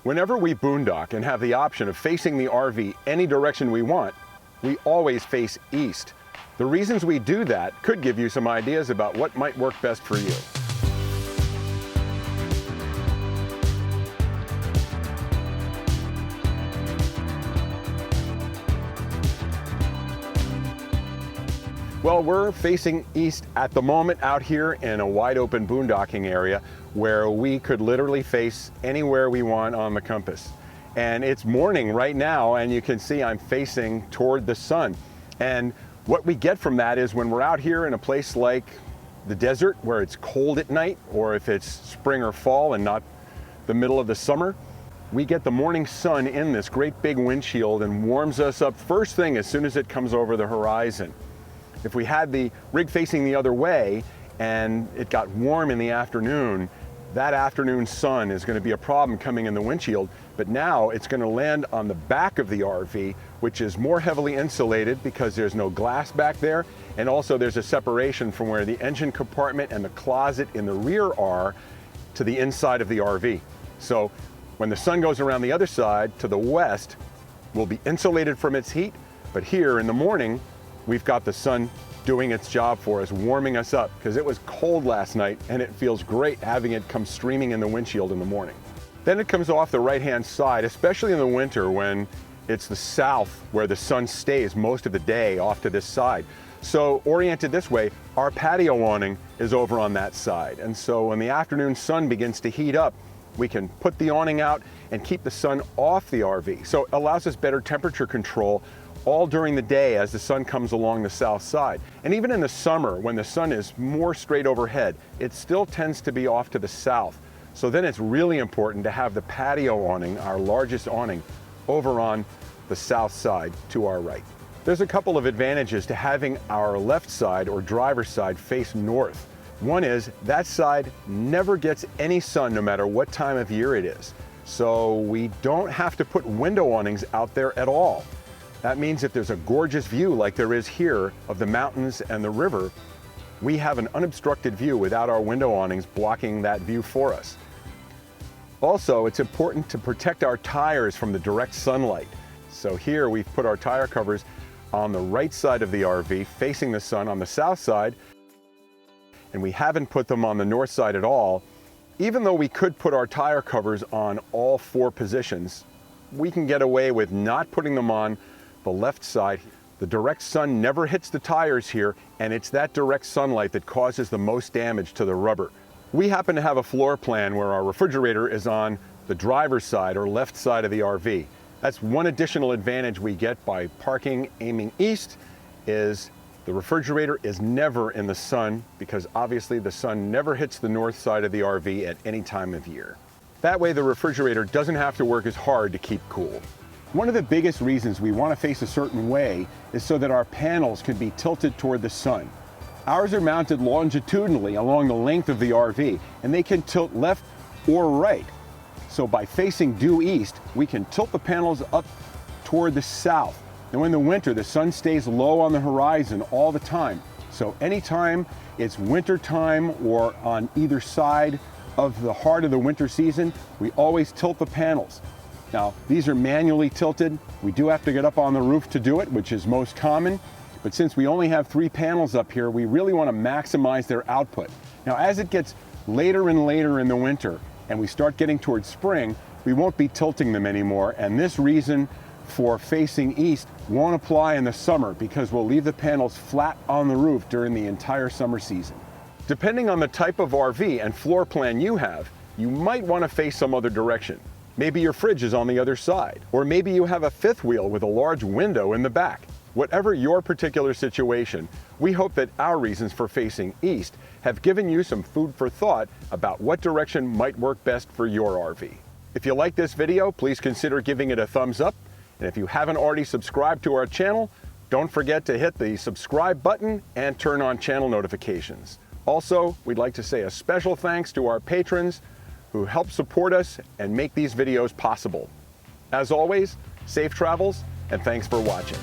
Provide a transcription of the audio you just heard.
Whenever we boondock and have the option of facing the RV any direction we want, we always face east. The reasons we do that could give you some ideas about what might work best for you. Well, we're facing east at the moment out here in a wide open boondocking area where we could literally face anywhere we want on the compass. And it's morning right now, and you can see I'm facing toward the sun. And what we get from that is when we're out here in a place like the desert where it's cold at night, or if it's spring or fall and not the middle of the summer, we get the morning sun in this great big windshield and warms us up first thing as soon as it comes over the horizon. If we had the rig facing the other way and it got warm in the afternoon, that afternoon sun is going to be a problem coming in the windshield, but now it's going to land on the back of the RV, which is more heavily insulated because there's no glass back there, and also there's a separation from where the engine compartment and the closet in the rear are to the inside of the RV. So when the sun goes around the other side to the west, we'll be insulated from its heat, but here in the morning, we've got the sun doing its job for us, warming us up, because it was cold last night and it feels great having it come streaming in the windshield in the morning. Then it comes off the right-hand side, especially in the winter when it's the south where the sun stays most of the day off to this side. So oriented this way, our patio awning is over on that side. And so when the afternoon sun begins to heat up, we can put the awning out and keep the sun off the RV. So it allows us better temperature control all during the day as the sun comes along the south side. And even in the summer, when the sun is more straight overhead, it still tends to be off to the south. So then it's really important to have the patio awning, our largest awning, over on the south side to our right. There's a couple of advantages to having our left side or driver's side face north. One is that side never gets any sun no matter what time of year it is. So we don't have to put window awnings out there at all. That means if there's a gorgeous view like there is here of the mountains and the river, we have an unobstructed view without our window awnings blocking that view for us. Also, it's important to protect our tires from the direct sunlight. So here we've put our tire covers on the right side of the RV facing the sun on the south side, and we haven't put them on the north side at all. Even though we could put our tire covers on all four positions, we can get away with not putting them on the left side. The direct sun never hits the tires here, and it's that direct sunlight that causes the most damage to the rubber. We happen to have a floor plan where our refrigerator is on the driver's side or left side of the RV. That's one additional advantage we get by parking aiming east, is the refrigerator is never in the sun, because obviously the sun never hits the north side of the RV at any time of year. That way the refrigerator doesn't have to work as hard to keep cool. One of the biggest reasons we want to face a certain way is so that our panels can be tilted toward the sun. Ours are mounted longitudinally along the length of the RV, and they can tilt left or right. So by facing due east, we can tilt the panels up toward the south. Now in the winter, the sun stays low on the horizon all the time. So anytime it's winter time or on either side of the heart of the winter season, we always tilt the panels. Now, these are manually tilted. We do have to get up on the roof to do it, which is most common. But since we only have 3 panels up here, we really want to maximize their output. Now, as it gets later and later in the winter and we start getting towards spring, we won't be tilting them anymore. And this reason for facing east won't apply in the summer, because we'll leave the panels flat on the roof during the entire summer season. Depending on the type of RV and floor plan you have, you might want to face some other direction. Maybe your fridge is on the other side, or maybe you have a fifth wheel with a large window in the back. Whatever your particular situation, we hope that our reasons for facing east have given you some food for thought about what direction might work best for your RV. If you like this video, please consider giving it a thumbs up. And if you haven't already subscribed to our channel, don't forget to hit the subscribe button and turn on channel notifications. Also, we'd like to say a special thanks to our patrons who help support us and make these videos possible. As always, safe travels, and thanks for watching.